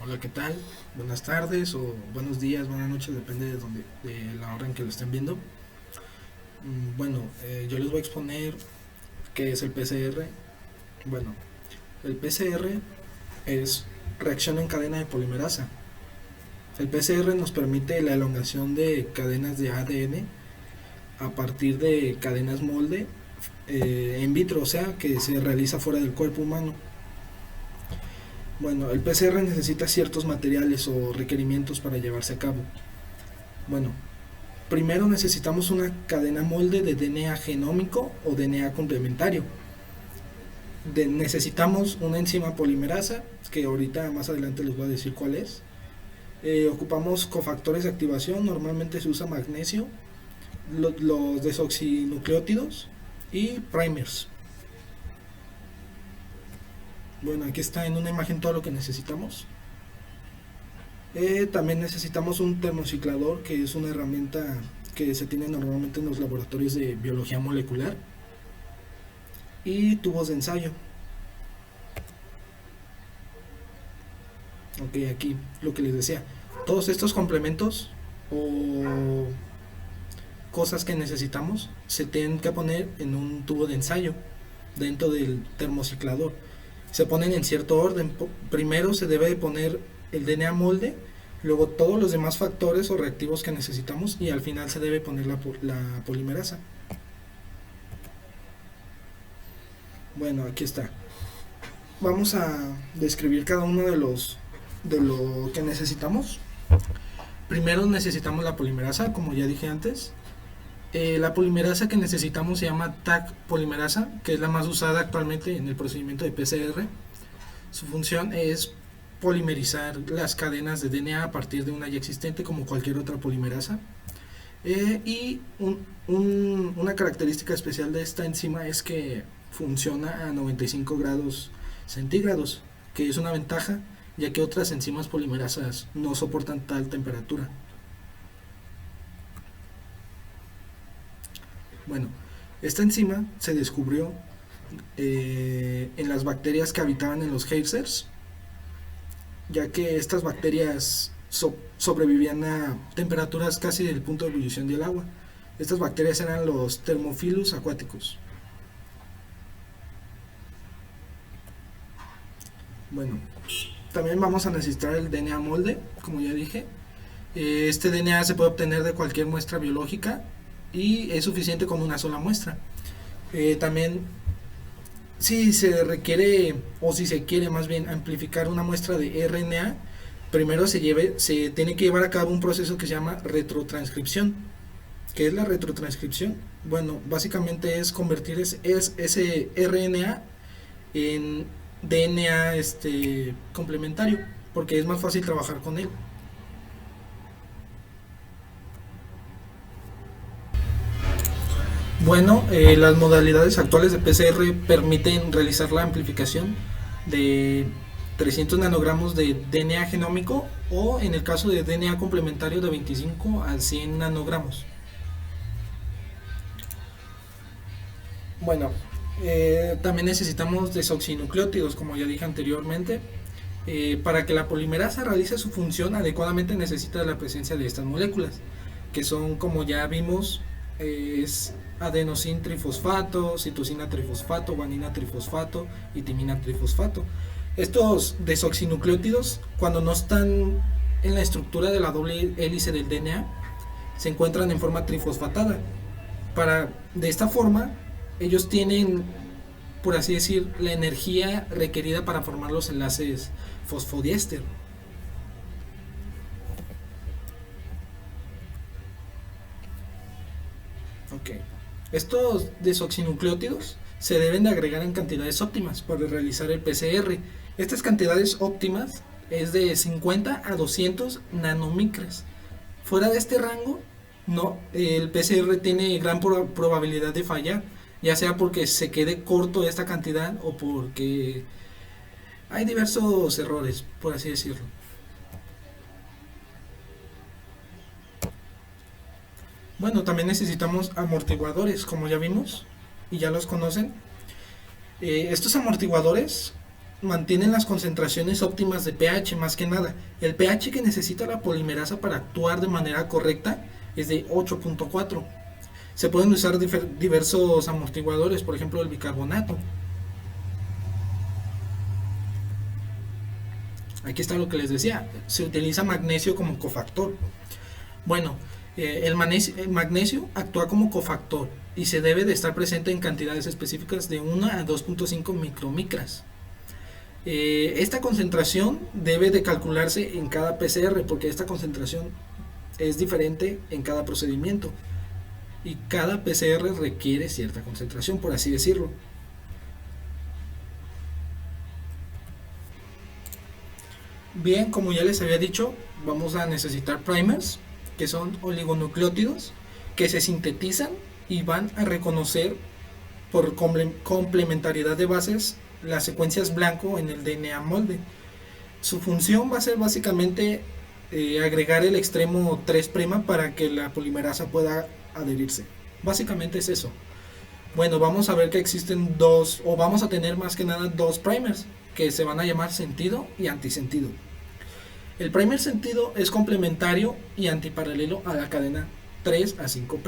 Hola, ¿qué tal? Buenas tardes o buenos días, buenas noches, depende de la hora en que lo estén viendo. Bueno, yo les voy a exponer qué es el PCR. Bueno, el PCR es reacción en cadena de polimerasa. El PCR nos permite la elongación de cadenas de ADN a partir de cadenas molde en vitro, o sea, que se realiza fuera del cuerpo humano. Bueno, el PCR necesita ciertos materiales o requerimientos para llevarse a cabo. Bueno, primero necesitamos una cadena molde de DNA genómico o DNA complementario. Necesitamos una enzima polimerasa, que ahorita más adelante les voy a decir cuál es. Ocupamos cofactores de activación, normalmente se usa magnesio, los desoxinucleótidos y primers. Bueno, aquí está en una imagen todo lo que necesitamos. También necesitamos un termociclador, que es una herramienta que se tiene normalmente en los laboratorios de biología molecular, y tubos de ensayo. Ok, aquí lo que les decía, todos estos complementos o cosas que necesitamos se tienen que poner en un tubo de ensayo dentro del termociclador. Se ponen en cierto orden. Primero se debe de poner el DNA molde, luego todos los demás factores o reactivos que necesitamos, y al final se debe poner la polimerasa. Bueno, aquí está. Vamos a describir cada uno de lo que necesitamos. Primero necesitamos la polimerasa, como ya dije antes. La polimerasa que necesitamos se llama Taq polimerasa, que es la más usada actualmente en el procedimiento de PCR. Su función es polimerizar las cadenas de DNA a partir de una ya existente, como cualquier otra polimerasa. Una característica especial de esta enzima es que funciona a 95 grados centígrados, que es una ventaja, ya que otras enzimas polimerasas no soportan tal temperatura. Bueno, esta enzima se descubrió en las bacterias que habitaban en los geysers, ya que estas bacterias sobrevivían a temperaturas casi del punto de ebullición del agua. Estas bacterias eran los Thermophilus acuáticos. Bueno, también vamos a necesitar el DNA molde, como ya dije. Este DNA se puede obtener de cualquier muestra biológica y es suficiente con una sola muestra. También, si se requiere, o si se quiere más bien amplificar una muestra de RNA, primero se tiene que llevar a cabo un proceso que se llama retrotranscripción. ¿Qué es la retrotranscripción? Bueno, básicamente es convertir ese RNA en DNA complementario, porque es más fácil trabajar con él. Bueno, las modalidades actuales de PCR permiten realizar la amplificación de 300 nanogramos de DNA genómico, o en el caso de DNA complementario de 25 a 100 nanogramos. Bueno, también necesitamos desoxinucleótidos, como ya dije anteriormente. Para que la polimerasa realice su función adecuadamente necesita la presencia de estas moléculas, que son, como ya vimos, es adenosin trifosfato, citosina trifosfato, guanina trifosfato y timina trifosfato. Estos desoxinucleótidos, cuando no están en la estructura de la doble hélice del DNA, se encuentran en forma trifosfatada. De esta forma, ellos tienen, por así decir, la energía requerida para formar los enlaces fosfodiéster. Ok. Estos desoxinucleótidos se deben de agregar en cantidades óptimas para realizar el PCR. Estas cantidades óptimas es de 50 a 200 nanomicras. Fuera de este rango, no, el PCR tiene gran probabilidad de fallar, ya sea porque se quede corto esta cantidad o porque hay diversos errores, por así decirlo. Bueno, también necesitamos amortiguadores, como ya vimos y ya los conocen. Estos amortiguadores mantienen las concentraciones óptimas de pH más que nada. El pH que necesita la polimerasa para actuar de manera correcta es de 8.4. Se pueden usar diversos amortiguadores, por ejemplo el bicarbonato. Aquí está lo que les decía, se utiliza magnesio como cofactor. Bueno, el magnesio actúa como cofactor y se debe de estar presente en cantidades específicas de 1 a 2.5 micromicras. Esta concentración debe de calcularse en cada PCR porque esta concentración es diferente en cada procedimiento y cada PCR requiere cierta concentración, por así decirlo. Bien, como ya les había dicho, vamos a necesitar primers, que son oligonucleótidos que se sintetizan y van a reconocer por complementariedad de bases las secuencias blanco en el DNA molde. Su función va a ser básicamente agregar el extremo 3' para que la polimerasa pueda adherirse. Básicamente es eso. Bueno, vamos a ver que existen dos, o vamos a tener más que nada dos primers, que se van a llamar sentido y antisentido. El primer sentido es complementario y antiparalelo a la cadena 3 a 5'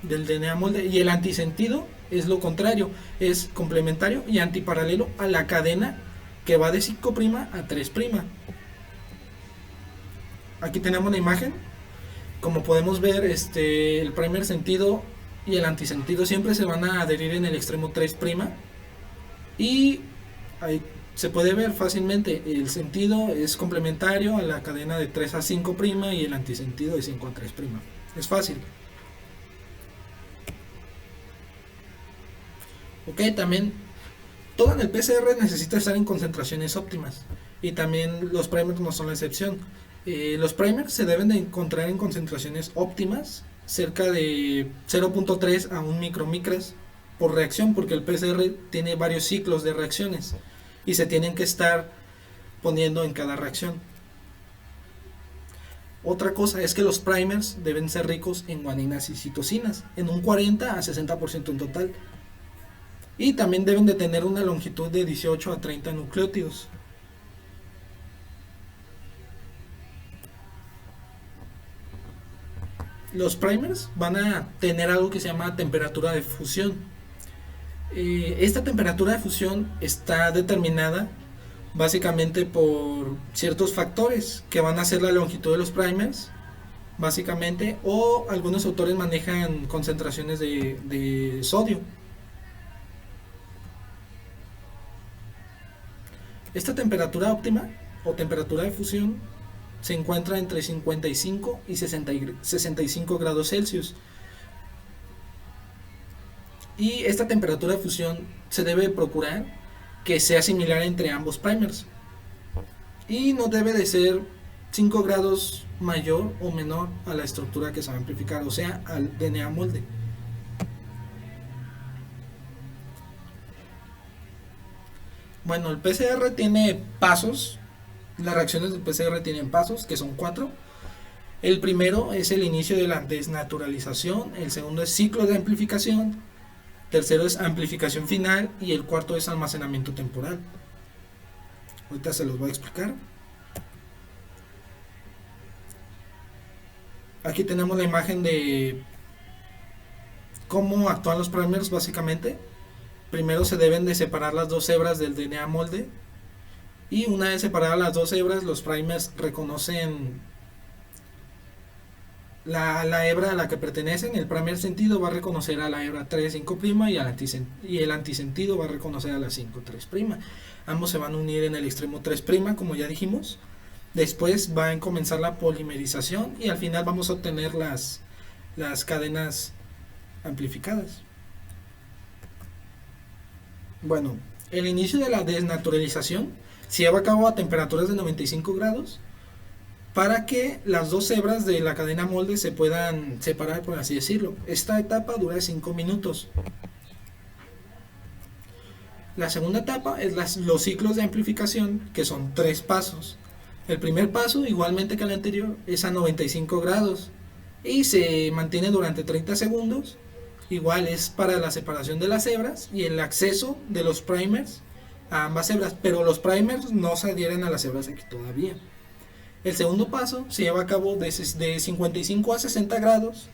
del DNA molde, y el antisentido es lo contrario, es complementario y antiparalelo a la cadena que va de 5' a 3'. Aquí tenemos la imagen. Como podemos ver, el primer sentido y el antisentido siempre se van a adherir en el extremo 3', y ahí se puede ver fácilmente, el sentido es complementario a la cadena de 3 a 5' y el antisentido de 5 a 3'. Es fácil. Ok, también todo en el PCR necesita estar en concentraciones óptimas, y también los primers no son la excepción. Los primers se deben de encontrar en concentraciones óptimas, cerca de 0.3 a 1 micromicras por reacción, porque el PCR tiene varios ciclos de reacciones y se tienen que estar poniendo en cada reacción. Otra cosa es que los primers deben ser ricos en guaninas y citosinas, en un 40 a 60% en total, y también deben de tener una longitud de 18 a 30 nucleótidos. Los primers van a tener algo que se llama temperatura de fusión. Esta temperatura de fusión está determinada básicamente por ciertos factores que van a ser la longitud de los primers, básicamente, o algunos autores manejan concentraciones de sodio. Esta temperatura óptima o temperatura de fusión se encuentra entre 55 y 65 grados Celsius. Y esta temperatura de fusión se debe procurar que sea similar entre ambos primers. Y no debe de ser 5 grados mayor o menor a la estructura que se va a amplificar, o sea, al DNA molde. Bueno, el PCR tiene pasos. Las reacciones del PCR tienen pasos, que son 4. El primero es el inicio de la desnaturalización, el segundo es ciclo de amplificación, tercero es amplificación final y el cuarto es almacenamiento temporal. Ahorita se los voy a explicar. Aquí tenemos la imagen de cómo actúan los primers básicamente. Primero se deben de separar las dos hebras del DNA molde, y una vez separadas las dos hebras, los primers reconocen la hebra a la que pertenecen. El primer sentido va a reconocer a la hebra 3, 5' y el antisentido va a reconocer a la 5, 3'. Ambos se van a unir en el extremo 3', como ya dijimos. Después va a comenzar la polimerización y al final vamos a obtener las cadenas amplificadas. Bueno, el inicio de la desnaturalización se lleva a cabo a temperaturas de 95 grados para que las dos hebras de la cadena molde se puedan separar, por así decirlo. Esta etapa dura 5 minutos. La segunda etapa es los ciclos de amplificación, que son 3 pasos. El primer paso, igualmente que el anterior, es a 95 grados y se mantiene durante 30 segundos. Igual es para la separación de las hebras y el acceso de los primers a ambas hebras, pero los primers no se adhieren a las hebras aquí todavía. El segundo paso se lleva a cabo de 55 a 60 grados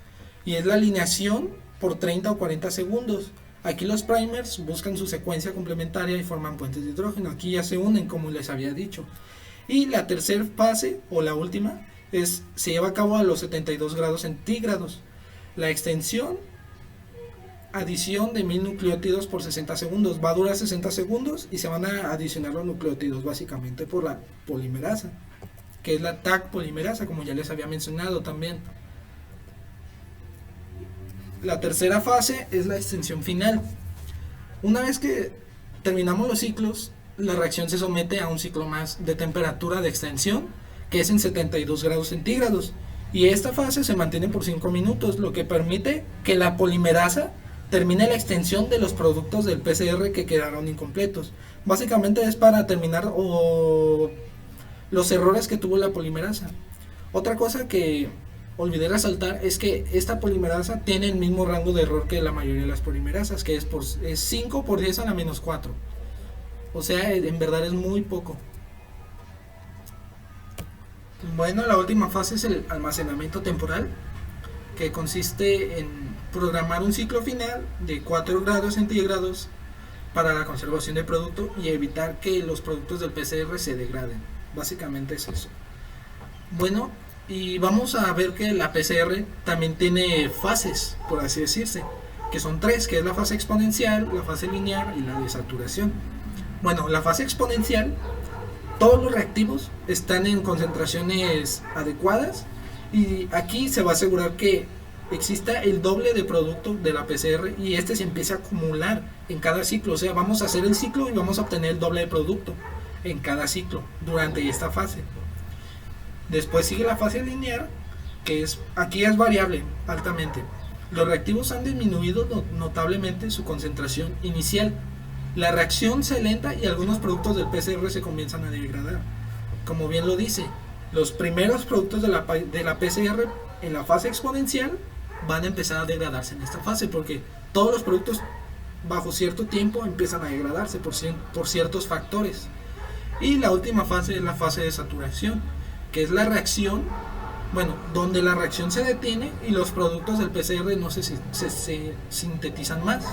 y es la alineación por 30 o 40 segundos. Aquí los primers buscan su secuencia complementaria y forman puentes de hidrógeno. Aquí ya se unen, como les había dicho. Y la tercera fase, o la última, se lleva a cabo a los 72 grados centígrados. La extensión, adición de 1000 nucleótidos por 60 segundos. Va a durar 60 segundos y se van a adicionar los nucleótidos básicamente por la polimerasa, que es la Taq polimerasa, como ya les había mencionado también. La tercera fase es la extensión final. Una vez que terminamos los ciclos, la reacción se somete a un ciclo más de temperatura de extensión, que es en 72 grados centígrados. Y esta fase se mantiene por 5 minutos, lo que permite que la polimerasa termine la extensión de los productos del PCR que quedaron incompletos. Básicamente es para terminar los errores que tuvo la polimerasa. Otra cosa que olvidé resaltar es que esta polimerasa tiene el mismo rango de error que la mayoría de las polimerasas, que es 5 por 10 a la menos 4. O sea, en verdad es muy poco. Bueno, la última fase es el almacenamiento temporal, que consiste en programar un ciclo final de 4 grados centígrados para la conservación del producto y evitar que los productos del PCR se degraden. Básicamente es eso. Bueno, y vamos a ver que la PCR también tiene fases, por así decirse, que son 3, que es la fase exponencial, la fase lineal y la de saturación. Bueno, la fase exponencial, todos los reactivos están en concentraciones adecuadas y aquí se va a asegurar que exista el doble de producto de la PCR y este se empieza a acumular en cada ciclo. O sea, vamos a hacer el ciclo y vamos a obtener el doble de producto en cada ciclo durante esta fase. Después sigue la fase lineal, que aquí es variable altamente. Los reactivos han disminuido notablemente su concentración inicial. La reacción se lenta y algunos productos del PCR se comienzan a degradar. Como bien lo dice, los primeros productos de la PCR en la fase exponencial van a empezar a degradarse en esta fase, porque todos los productos bajo cierto tiempo empiezan a degradarse por ciertos factores. Y la última fase es la fase de saturación, que es la reacción, donde la reacción se detiene y los productos del PCR no se sintetizan más.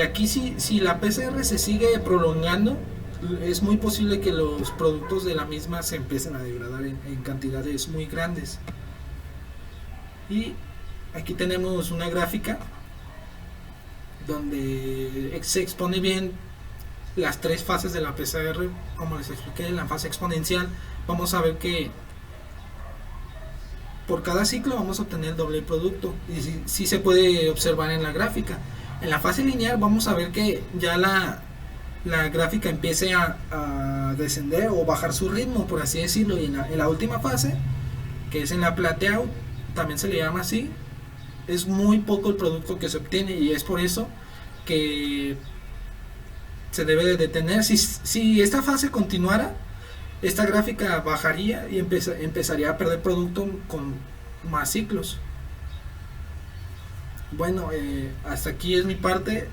Aquí si la PCR se sigue prolongando, es muy posible que los productos de la misma se empiecen a degradar en cantidades muy grandes. Y aquí tenemos una gráfica donde se expone bien las 3 fases de la PCR. Como les expliqué, en la fase exponencial vamos a ver que por cada ciclo vamos a obtener el doble producto, y sí se puede observar en la gráfica. En la fase lineal vamos a ver que ya la gráfica empiece a descender o bajar su ritmo, por así decirlo. Y en la última fase, que es en la plateau, también se le llama así, es muy poco el producto que se obtiene, y es por eso que se debe de detener. Si esta fase continuara, esta gráfica bajaría y empezaría a perder producto con más ciclos. Bueno, hasta aquí es mi parte.